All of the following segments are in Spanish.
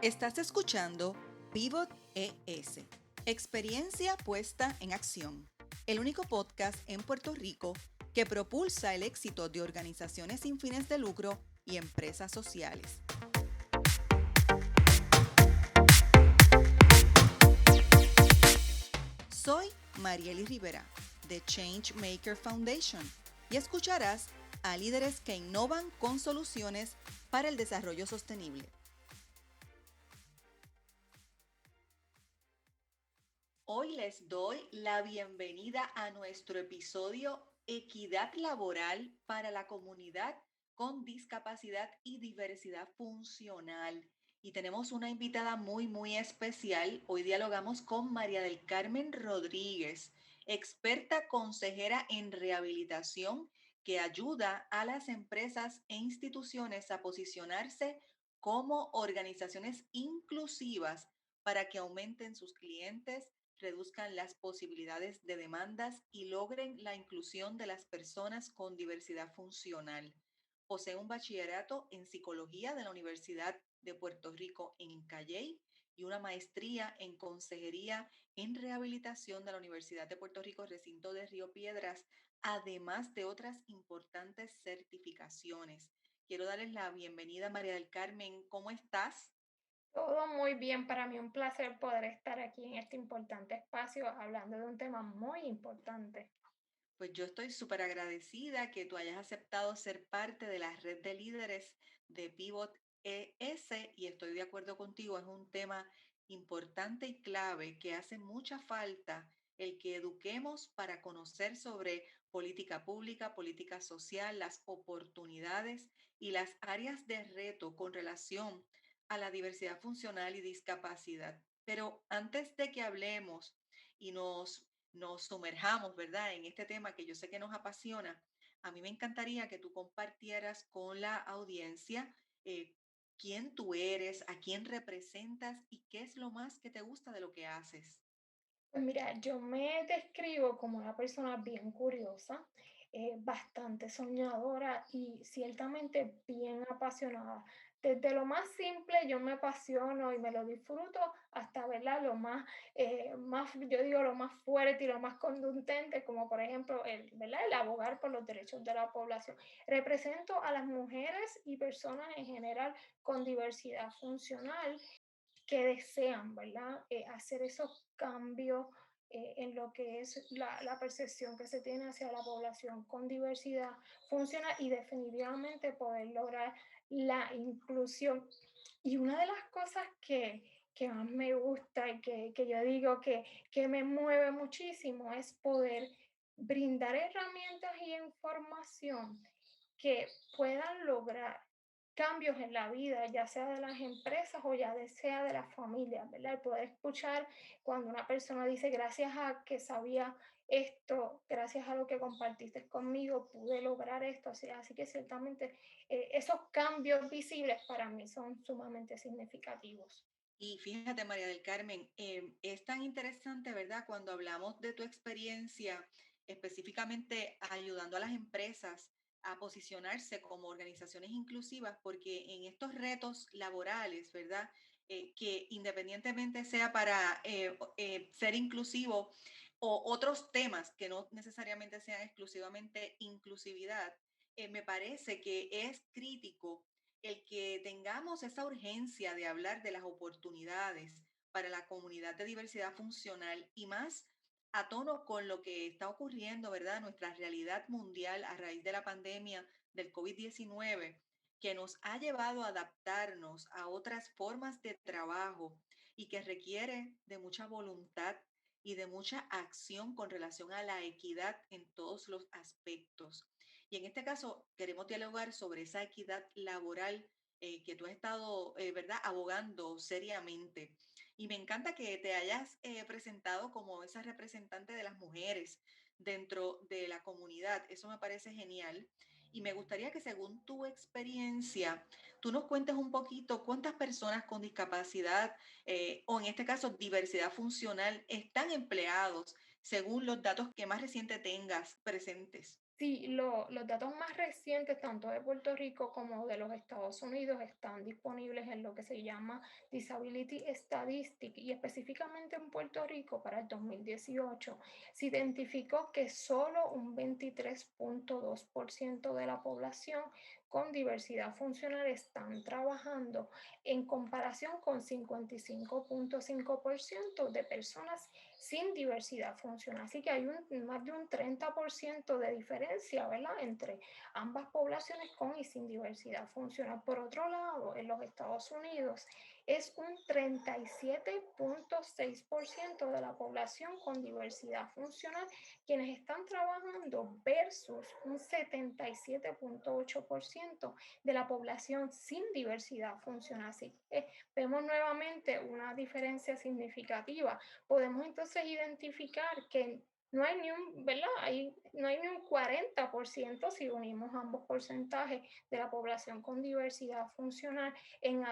Estás escuchando Pivot ES, experiencia puesta en acción, el único podcast en Puerto Rico que propulsa el éxito de organizaciones sin fines de lucro y empresas sociales. Soy Marieli Rivera, de Changemaker Foundation, y escucharás a líderes que innovan con soluciones para el desarrollo sostenible. Hoy les doy la bienvenida a nuestro episodio Equidad Laboral para la Comunidad con Discapacidad y Diversidad Funcional. Y tenemos una invitada muy especial. Hoy dialogamos con María del Carmen Rodríguez, experta consejera en rehabilitación que ayuda a las empresas e instituciones a posicionarse como organizaciones inclusivas para que aumenten sus clientes, reduzcan las posibilidades de demandas y logren la inclusión de las personas con diversidad funcional. Posee un bachillerato en psicología de la Universidad de Puerto Rico en Calley y una maestría en consejería en rehabilitación de la Universidad de Puerto Rico, recinto de Río Piedras, además de otras importantes certificaciones. Quiero darles la bienvenida a María del Carmen. ¿Cómo estás? Todo muy bien, para mí un placer poder estar aquí en este importante espacio hablando de un tema muy importante. Pues yo estoy súper agradecida que tú hayas aceptado ser parte de la red de líderes de Pivot ES y estoy de acuerdo contigo, es un tema importante y clave que hace mucha falta el que eduquemos para conocer sobre política pública, política social, las oportunidades y las áreas de reto con relación a la diversidad funcional y discapacidad. Pero antes de que hablemos y nos sumerjamos, ¿verdad?, en este tema que yo sé que nos apasiona, a mí me encantaría que tú compartieras con la audiencia quién tú eres, a quién representas y qué es lo más que te gusta de lo que haces. Pues mira, yo me describo como una persona bien curiosa, bastante soñadora y ciertamente bien apasionada. Desde lo más simple yo me apasiono y me lo disfruto hasta, ¿verdad? Yo digo, lo más fuerte y lo más contundente, como por ejemplo ¿verdad? El abogar por los derechos de la población. Represento a las mujeres y personas en general con diversidad funcional que desean, ¿verdad? Hacer esos cambios en lo que es la percepción que se tiene hacia la población con diversidad funciona y definitivamente poder lograr la inclusión. Y una de las cosas que más me gusta y que yo digo que me mueve muchísimo es poder brindar herramientas y información que puedan lograr cambios en la vida, ya sea de las empresas o sea de las familias, ¿verdad? El poder escuchar cuando una persona dice, gracias a que sabía esto, gracias a lo que compartiste conmigo, pude lograr esto. Así que ciertamente esos cambios visibles para mí son sumamente significativos. Y fíjate, María del Carmen, es tan interesante, ¿verdad? Cuando hablamos de tu experiencia, específicamente ayudando a las empresas a posicionarse como organizaciones inclusivas, porque en estos retos laborales, ¿verdad? Que independientemente sea para ser inclusivo o otros temas que no necesariamente sean exclusivamente inclusividad, me parece que es crítico el que tengamos esa urgencia de hablar de las oportunidades para la comunidad de diversidad funcional y más a tono con lo que está ocurriendo, ¿verdad? Nuestra realidad mundial a raíz de la pandemia del COVID-19, que nos ha llevado a adaptarnos a otras formas de trabajo y que requiere de mucha voluntad y de mucha acción con relación a la equidad en todos los aspectos. Y en este caso queremos dialogar sobre esa equidad laboral que tú has estado, ¿verdad?, abogando seriamente. Y me encanta que te hayas presentado como esa representante de las mujeres dentro de la comunidad. Eso me parece genial. Y me gustaría que según tu experiencia, tú nos cuentes un poquito cuántas personas con discapacidad o en este caso diversidad funcional están empleados según los datos que más reciente tengas presentes. Sí, los datos más recientes, tanto de Puerto Rico como de los Estados Unidos, están disponibles en lo que se llama Disability Statistics y específicamente en Puerto Rico para el 2018 se identificó que solo un 23.2% de la población con diversidad funcional están trabajando en comparación con 55.5% de personas sin diversidad funcional. Así que hay más de un 30% de diferencia, ¿verdad?, entre ambas poblaciones con y sin diversidad funcional. Por otro lado, en los Estados Unidos es un 37.6% de la población con diversidad funcional quienes están trabajando versus un 77.8% de la población sin diversidad funcional. Así que vemos nuevamente una diferencia significativa. Podemos entonces identificar que no hay ni un, ¿verdad? No hay ni un 40% si unimos ambos porcentajes de la población con diversidad funcional en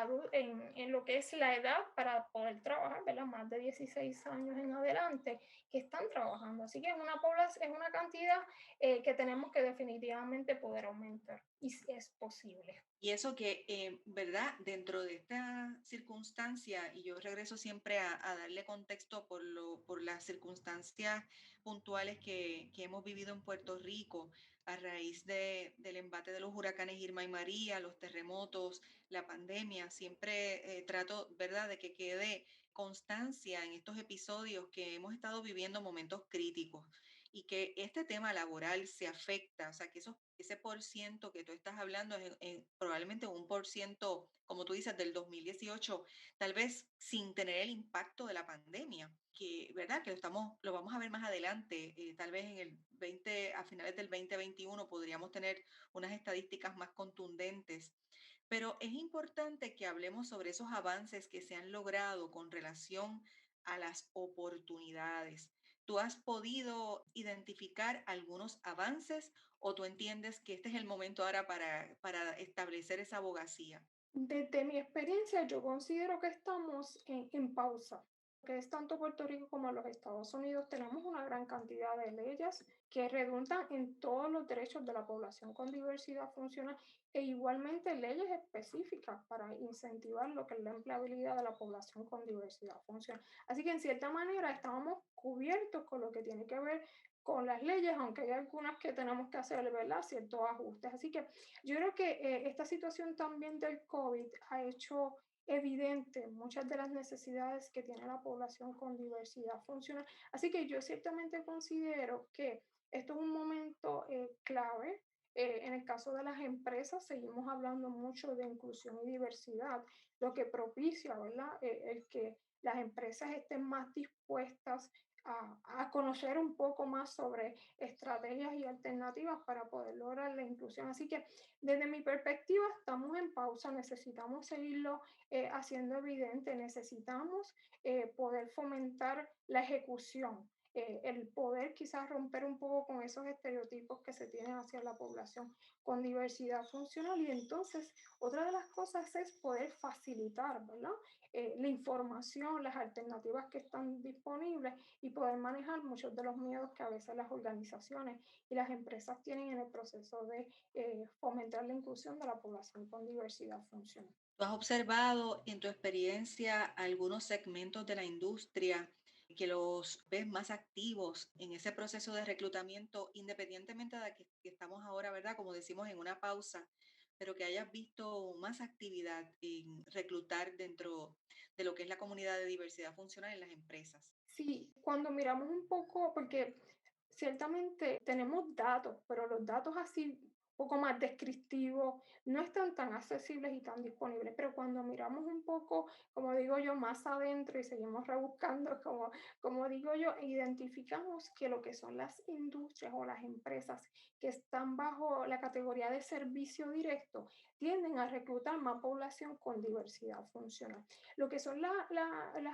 lo que es la edad para poder trabajar, ¿verdad? Más de 16 años en adelante que están trabajando. Así que es una población, es una cantidad que tenemos que definitivamente poder aumentar y si es posible. Y eso que, ¿verdad? Dentro de esta circunstancia, y yo regreso siempre a darle contexto por las circunstancias puntuales que hemos vivido en Puerto Rico a raíz del embate de los huracanes Irma y María, los terremotos, la pandemia, siempre trato, ¿verdad?, de que quede constancia en estos episodios que hemos estado viviendo momentos críticos y que este tema laboral se afecta, o sea, que ese por ciento que tú estás hablando es probablemente un por ciento, como tú dices, del 2018, tal vez sin tener el impacto de la pandemia, que, ¿verdad? Que lo vamos a ver más adelante, tal vez en el 20, a finales del 2021 podríamos tener unas estadísticas más contundentes. Pero es importante que hablemos sobre esos avances que se han logrado con relación a las oportunidades. ¿Tú has podido identificar algunos avances o tú entiendes que este es el momento ahora para establecer esa abogacía? Desde mi experiencia, yo considero que estamos en pausa, que es tanto Puerto Rico como los Estados Unidos, tenemos una gran cantidad de leyes que redundan en todos los derechos de la población con diversidad funcional e igualmente leyes específicas para incentivar lo que es la empleabilidad de la población con diversidad funcional. Así que en cierta manera estamos cubiertos con lo que tiene que ver con las leyes, aunque hay algunas que tenemos que hacer, ¿verdad?, ciertos ajustes. Así que yo creo que esta situación también del COVID ha hecho evidente muchas de las necesidades que tiene la población con diversidad funcional. Así que yo ciertamente considero que esto es un momento clave. En el caso de las empresas, seguimos hablando mucho de inclusión y diversidad, lo que propicia, ¿verdad? El que las empresas estén más dispuestas a conocer un poco más sobre estrategias y alternativas para poder lograr la inclusión. Así que desde mi perspectiva estamos en pausa, necesitamos seguirlo haciendo evidente, necesitamos poder fomentar la ejecución. El poder quizás romper un poco con esos estereotipos que se tienen hacia la población con diversidad funcional y entonces otra de las cosas es poder facilitar, ¿verdad? La información, las alternativas que están disponibles y poder manejar muchos de los miedos que a veces las organizaciones y las empresas tienen en el proceso de fomentar la inclusión de la población con diversidad funcional. ¿Tú has observado en tu experiencia algunos segmentos de la industria que los ves más activos en ese proceso de reclutamiento, independientemente de que estamos ahora, ¿verdad? Como decimos, en una pausa, pero que hayas visto más actividad en reclutar dentro de lo que es la comunidad de diversidad funcional en las empresas? Sí, cuando miramos un poco, porque ciertamente tenemos datos, pero los datos así un poco más descriptivos no están tan accesibles y tan disponibles. Pero cuando miramos un poco, como digo yo, más adentro y seguimos rebuscando, como digo yo, identificamos que lo que son las industrias o las empresas que están bajo la categoría de servicio directo tienden a reclutar más población con diversidad funcional. Lo que son las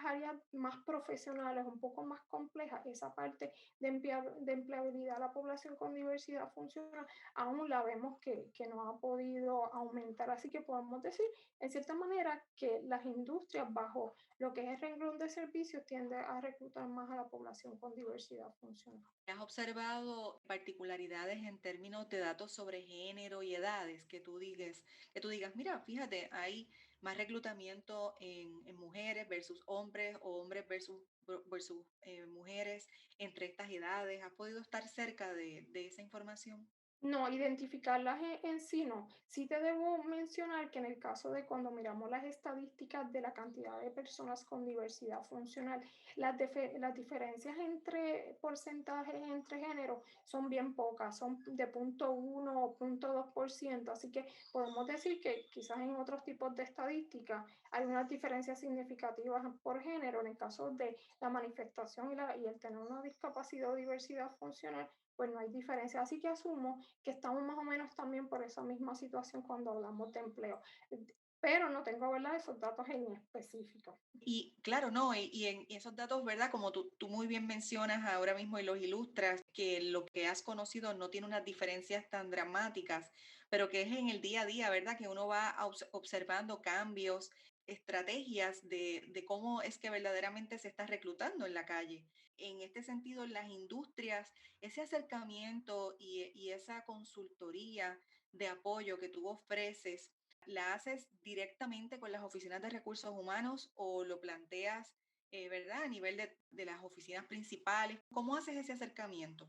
áreas más profesionales, un poco más complejas, esa parte de empleabilidad a la población con diversidad funcional, aún la sabemos que no ha podido aumentar. Así que podemos decir, en cierta manera, que las industrias bajo lo que es el renglón de servicios tienden a reclutar más a la población con diversidad funcional. ¿Has observado particularidades en términos de datos sobre género y edades que tú digas, mira, fíjate, hay más reclutamiento en mujeres versus hombres o hombres versus mujeres entre estas edades? ¿Has podido estar cerca de esa información? No, identificarlas en sí no. Sí te debo mencionar que en el caso de cuando miramos las estadísticas de la cantidad de personas con diversidad funcional, las diferencias entre porcentajes entre géneros son bien pocas, son de 0,1 o 0,2%, así que podemos decir que quizás en otros tipos de estadísticas hay unas diferencias significativas por género. En el caso de la manifestación y el tener una discapacidad o diversidad funcional, pues no hay diferencia. Así que asumo que estamos más o menos también por esa misma situación cuando hablamos de empleo. Pero no tengo, ¿verdad?, esos datos en específico. Y claro, no, y en esos datos, ¿verdad? Como tú muy bien mencionas ahora mismo y los ilustras, que lo que has conocido no tiene unas diferencias tan dramáticas, pero que es en el día a día, ¿verdad? Que uno va observando cambios, estrategias de cómo es que verdaderamente se está reclutando en la calle. En este sentido, las industrias, ese acercamiento y esa consultoría de apoyo que tú ofreces, ¿la haces directamente con las oficinas de recursos humanos o lo planteas, verdad, a nivel de las oficinas principales? ¿Cómo haces ese acercamiento?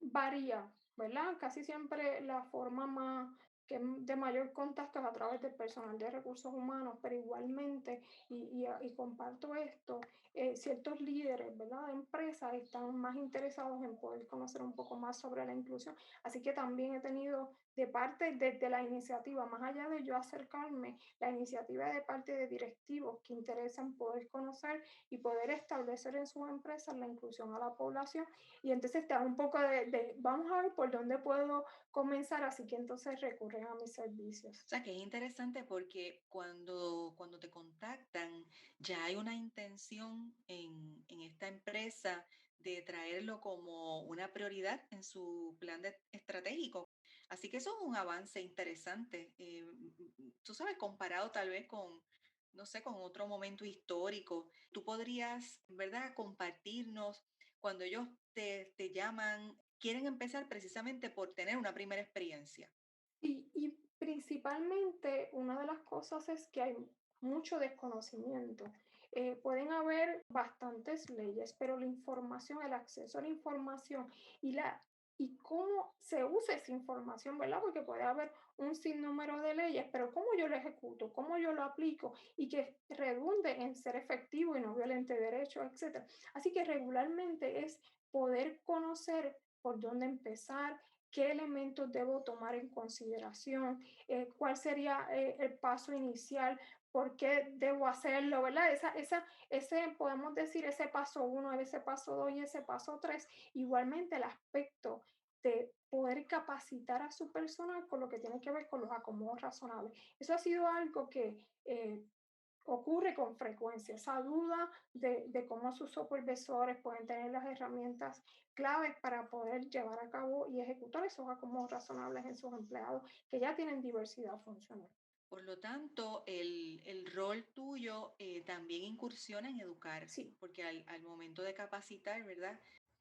Varía, ¿verdad? Casi siempre la forma de mayor contacto es a través del personal de recursos humanos, pero igualmente, y comparto esto, ciertos líderes, ¿verdad?, de empresas están más interesados en poder conocer un poco más sobre la inclusión. Así que también he tenido de parte desde la iniciativa, más allá de yo acercarme, la iniciativa de parte de directivos que interesan poder conocer y poder establecer en sus empresas la inclusión a la población, y entonces te da un poco vamos a ver por dónde puedo comenzar, así que entonces recurren a mis servicios. O sea, que es interesante porque cuando te contactan, ya hay una intención en esta empresa de traerlo como una prioridad en su plan estratégico. Así que eso es un avance interesante. Tú sabes, comparado tal vez con, no sé, con otro momento histórico, tú podrías, ¿verdad?, compartirnos cuando ellos te llaman, quieren empezar precisamente por tener una primera experiencia. Y principalmente una de las cosas es que hay mucho desconocimiento. Pueden haber bastantes leyes, pero la información, el acceso a la información y, y cómo se usa esa información, ¿verdad? Porque puede haber un sinnúmero de leyes, pero cómo yo lo ejecuto, cómo yo lo aplico y que redunde en ser efectivo y no violente derechos, etcétera. Así que regularmente es poder conocer por dónde empezar, qué elementos debo tomar en consideración, cuál sería el paso inicial, por qué debo hacerlo, ¿verdad? Ese, podemos decir, ese paso uno, ese paso dos y ese paso tres. Igualmente el aspecto de poder capacitar a su personal con lo que tiene que ver con los acomodos razonables. Eso ha sido algo que ocurre con frecuencia, esa duda de cómo sus supervisores pueden tener las herramientas claves para poder llevar a cabo y ejecutar esos acomodos razonables en sus empleados que ya tienen diversidad funcional. Por lo tanto, el rol tuyo también incursiona en educar, Sí, porque al momento de capacitar, ¿verdad?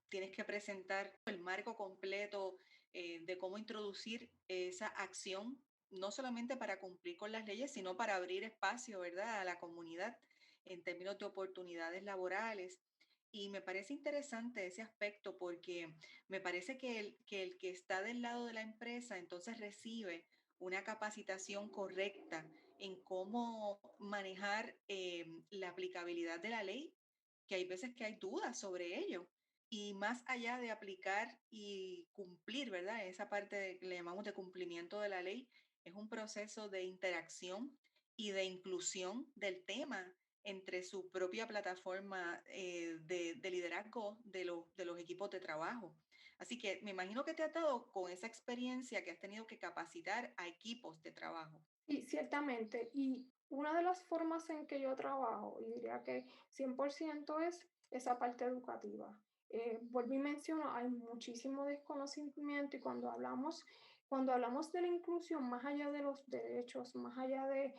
Tienes que presentar el marco completo de cómo introducir esa acción, no solamente para cumplir con las leyes, sino para abrir espacio, ¿verdad?, a la comunidad en términos de oportunidades laborales. Y me parece interesante ese aspecto porque me parece que el que está del lado de la empresa entonces recibe una capacitación correcta en cómo manejar la aplicabilidad de la ley, que hay veces que hay dudas sobre ello. Y más allá de aplicar y cumplir, ¿verdad? Esa parte que le llamamos de cumplimiento de la ley, es un proceso de interacción y de inclusión del tema entre su propia plataforma de liderazgo de los equipos de trabajo. Así que me imagino que te has dado con esa experiencia que has tenido que capacitar a equipos de trabajo. y ciertamente. Y una de las formas en que yo trabajo, y diría que 100% es esa parte educativa. Vuelvo y menciono, hay muchísimo desconocimiento y cuando hablamos cuando hablamos de la inclusión, más allá de los derechos, más allá de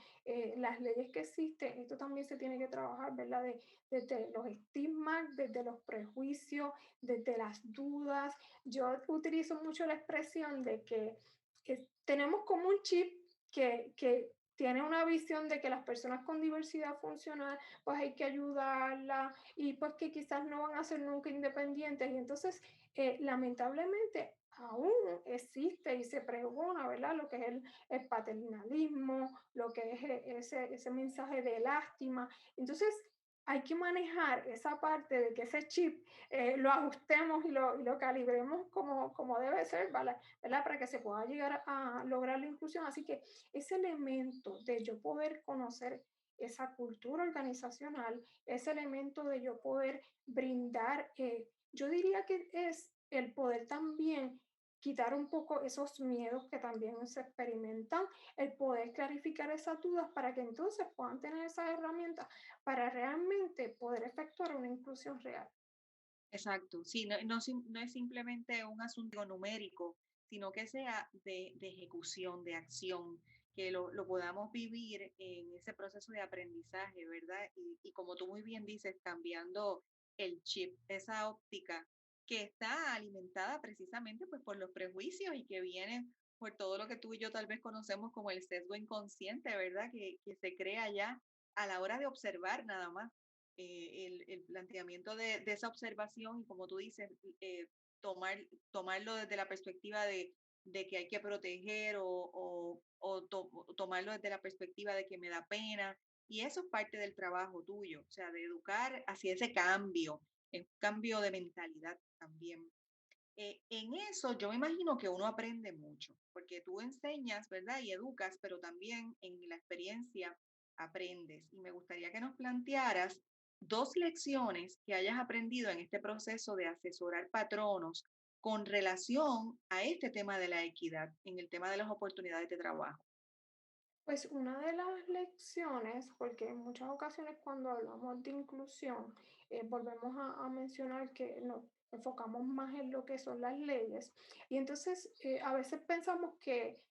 las leyes que existen, esto también se tiene que trabajar, ¿verdad? Desde los estigmas, desde los prejuicios, desde las dudas. Yo utilizo mucho la expresión de que tenemos como un chip que tiene una visión de que las personas con diversidad funcional, pues hay que ayudarla y pues que quizás no van a ser nunca independientes. Y entonces, lamentablemente, aún existe y se pregona, ¿verdad? Lo que es el paternalismo, lo que es ese mensaje de lástima. Entonces, hay que manejar esa parte de que ese chip lo ajustemos y lo calibremos como debe ser, ¿vale? ¿Verdad? Para que se pueda llegar a lograr la inclusión. Así que ese elemento de yo poder conocer esa cultura organizacional, ese elemento de yo poder brindar, yo diría que es el poder también quitar un poco esos miedos que también se experimentan, el poder clarificar esas dudas para que entonces puedan tener esas herramientas para realmente poder efectuar una inclusión real. Exacto, sí, no es simplemente un asunto numérico, sino que sea de ejecución, de acción, que lo podamos vivir en ese proceso de aprendizaje, ¿verdad? Y como tú muy bien dices, cambiando el chip, esa óptica que está alimentada precisamente pues, por los prejuicios y que vienen por todo lo que tú y yo tal vez conocemos como el sesgo inconsciente, ¿verdad? Que se crea ya a la hora de observar nada más el planteamiento de esa observación y como tú dices, tomar, tomarlo desde la perspectiva de que hay que proteger o tomarlo desde la perspectiva de que me da pena. Y eso es parte del trabajo tuyo, o sea, de educar hacia ese cambio, un cambio de mentalidad también. En eso yo me imagino que uno aprende mucho, porque tú enseñas, ¿verdad? Y educas, pero también en la experiencia aprendes. Y me gustaría que nos plantearas dos lecciones que hayas aprendido en este proceso de asesorar patronos con relación a este tema de la equidad, en el tema de las oportunidades de trabajo. Pues una de las lecciones, porque en muchas ocasiones cuando hablamos de inclusión, volvemos a mencionar que nos enfocamos más en lo que son las leyes y entonces a veces pensamos que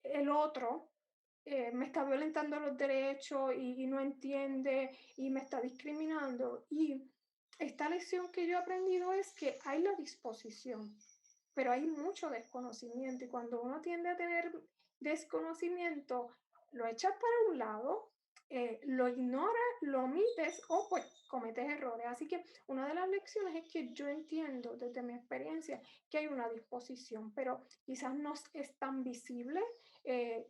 el otro me está violentando los derechos y no entiende y me está discriminando. Y esta lección que yo he aprendido es que hay la disposición, pero hay mucho desconocimiento y cuando uno tiende a tener desconocimiento, lo echas para un lado, lo ignoras, lo omites o pues cometes errores. Así que una de las lecciones es que yo entiendo desde mi experiencia que hay una disposición, pero quizás no es tan visible,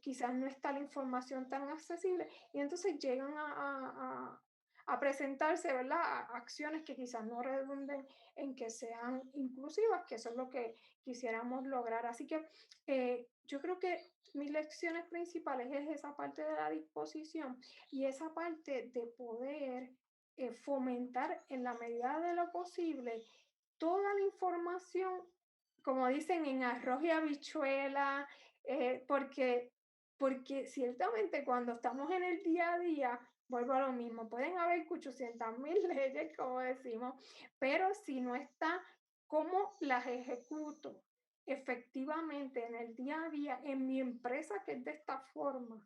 quizás no está la información tan accesible y entonces llegan a presentarse, ¿verdad? Acciones que quizás no redunden en que sean inclusivas, que eso es lo que quisiéramos lograr. Así que yo creo que mis lecciones principales es esa parte de la disposición y esa parte de poder fomentar en la medida de lo posible toda la información, como dicen, en arroz y habichuela, porque ciertamente cuando estamos en el día a día, vuelvo a lo mismo, pueden haber 800.000 leyes, como decimos, pero si no está cómo las ejecuto efectivamente en el día a día, en mi empresa que es de esta forma,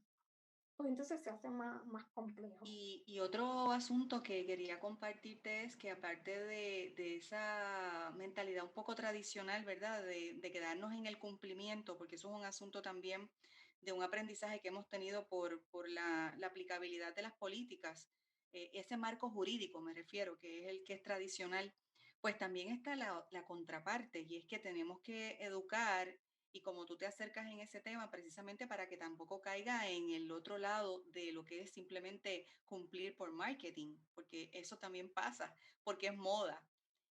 pues entonces se hace más complejo. Y otro asunto que quería compartirte es que aparte de esa mentalidad un poco tradicional, ¿verdad? De quedarnos en el cumplimiento, porque eso es un asunto también de un aprendizaje que hemos tenido por la aplicabilidad de las políticas, ese marco jurídico me refiero, que es el que es tradicional, pues también está la contraparte y es que tenemos que educar y como tú te acercas en ese tema, precisamente para que tampoco caiga en el otro lado de lo que es simplemente cumplir por marketing, porque eso también pasa, porque es moda.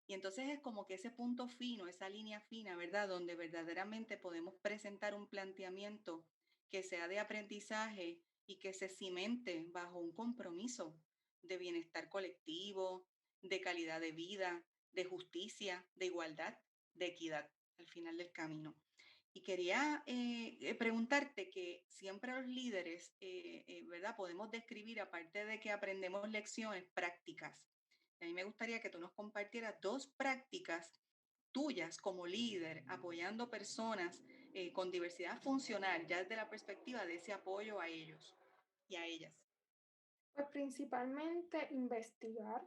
Y entonces es como que ese punto fino, esa línea fina, ¿verdad? Donde verdaderamente podemos presentar un planteamiento que sea de aprendizaje y que se cimente bajo un compromiso de bienestar colectivo, de calidad de vida, de justicia, de igualdad, de equidad al final del camino. Y quería preguntarte que siempre los líderes, ¿verdad? Podemos describir, aparte de que aprendemos lecciones prácticas. A mí me gustaría que tú nos compartieras dos prácticas tuyas como líder, apoyando personas con diversidad funcional, ya desde la perspectiva de ese apoyo a ellos y a ellas? Pues principalmente investigar.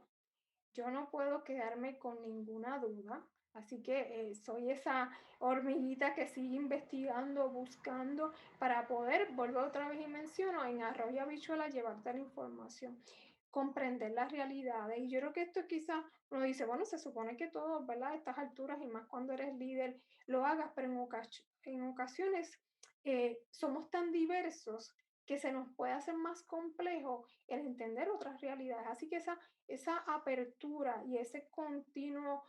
Yo no puedo quedarme con ninguna duda, así que soy esa hormiguita que sigue investigando, buscando para poder, vuelvo otra vez y menciono, en arroz y habichuela llevarte la información, comprender las realidades. Y yo creo que esto quizás uno dice, bueno, se supone que todos, ¿verdad? A estas alturas y más cuando eres líder, lo hagas, pero en ocasiones somos tan diversos que se nos puede hacer más complejo el entender otras realidades. Así que esa apertura y ese continuo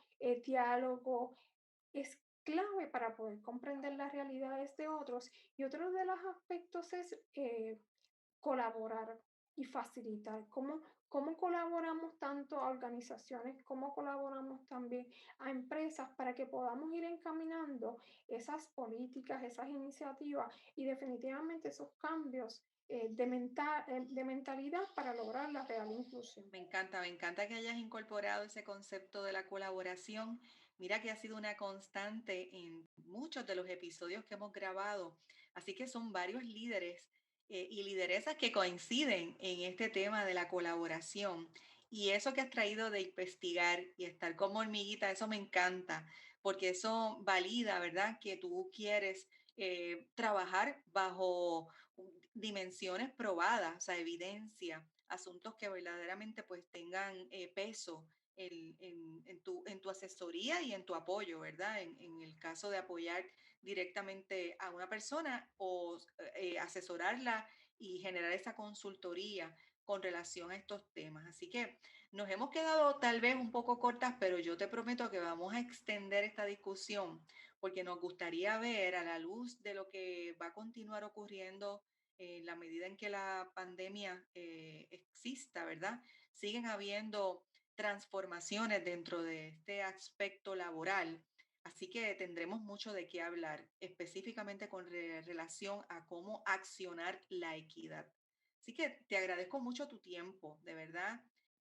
diálogo es clave para poder comprender las realidades de otros. Y otro de los aspectos es colaborar y facilitar. ¿Cómo colaboramos tanto a organizaciones, cómo colaboramos también a empresas para que podamos ir encaminando esas políticas, esas iniciativas y definitivamente esos cambios de mentalidad para lograr la real inclusión? Me encanta que hayas incorporado ese concepto de la colaboración. Mira que ha sido una constante en muchos de los episodios que hemos grabado. Así que son varios líderes y lideresas que coinciden en este tema de la colaboración. Y eso que has traído de investigar y estar como hormiguita, eso me encanta, porque eso valida, ¿verdad? Que tú quieres trabajar bajo dimensiones probadas, o sea, evidencia, asuntos que verdaderamente pues tengan peso en tu asesoría y en tu apoyo, ¿verdad? En el caso de apoyar directamente a una persona o asesorarla y generar esa consultoría con relación a estos temas. Así que nos hemos quedado tal vez un poco cortas, pero yo te prometo que vamos a extender esta discusión porque nos gustaría ver a la luz de lo que va a continuar ocurriendo en la medida en que la pandemia exista, ¿verdad? Siguen habiendo transformaciones dentro de este aspecto laboral. Así que tendremos mucho de qué hablar, específicamente con relación a cómo accionar la equidad. Así que te agradezco mucho tu tiempo, de verdad.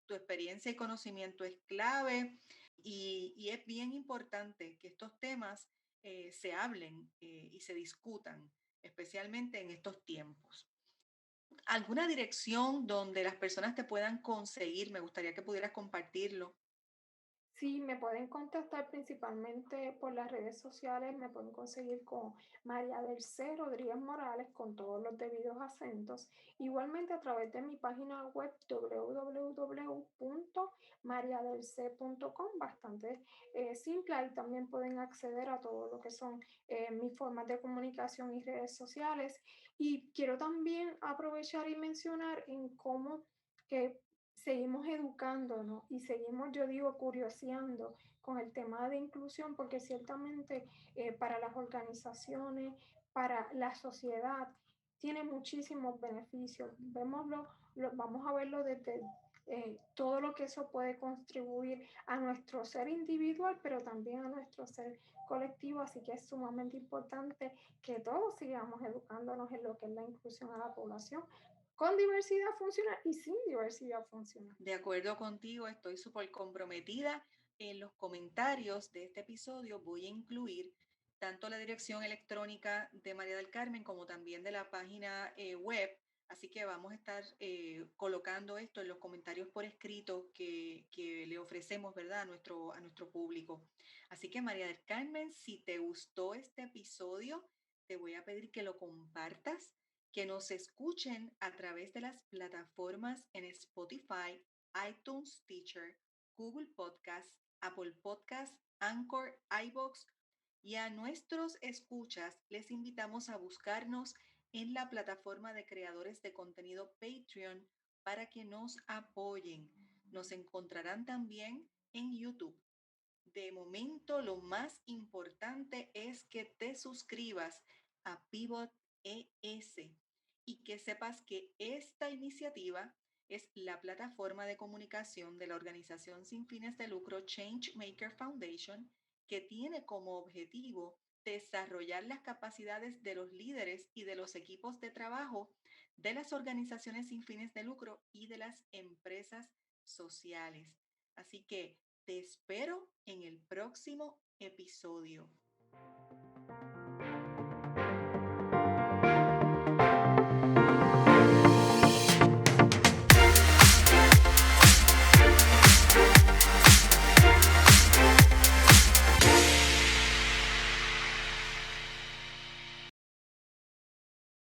Tu experiencia y conocimiento es clave y es bien importante que estos temas se hablen y se discutan, especialmente en estos tiempos. ¿Alguna dirección donde las personas te puedan conseguir? Me gustaría que pudieras compartirlo. Sí, me pueden contactar principalmente por las redes sociales, me pueden conseguir con María del C. Rodríguez Morales con todos los debidos acentos. Igualmente a través de mi página web www.mariadelc.com, bastante simple. Ahí también pueden acceder a todo lo que son mis formas de comunicación y redes sociales. Y quiero también aprovechar y mencionar en cómo que seguimos educándonos y seguimos, yo digo, curioseando con el tema de inclusión, porque ciertamente para las organizaciones, para la sociedad, tiene muchísimos beneficios. Vamos a verlo desde todo lo que eso puede contribuir a nuestro ser individual, pero también a nuestro ser colectivo. Así que es sumamente importante que todos sigamos educándonos en lo que es la inclusión a la población con diversidad funcional y sin diversidad funcional. De acuerdo contigo, estoy súper comprometida. En los comentarios de este episodio voy a incluir tanto la dirección electrónica de María del Carmen como también de la página web. Así que vamos a estar colocando esto en los comentarios por escrito que le ofrecemos, ¿verdad? A nuestro público. Así que María del Carmen, si te gustó este episodio, te voy a pedir que lo compartas, que nos escuchen a través de las plataformas en Spotify, iTunes, Teacher, Google Podcast, Apple Podcast, Anchor, iBox, y a nuestros escuchas les invitamos a buscarnos en la plataforma de creadores de contenido Patreon para que nos apoyen. Nos encontrarán también en YouTube. De momento, lo más importante es que te suscribas a Pivot ES y que sepas que esta iniciativa es la plataforma de comunicación de la organización sin fines de lucro Changemaker Foundation, que tiene como objetivo desarrollar las capacidades de los líderes y de los equipos de trabajo de las organizaciones sin fines de lucro y de las empresas sociales. Así que te espero en el próximo episodio.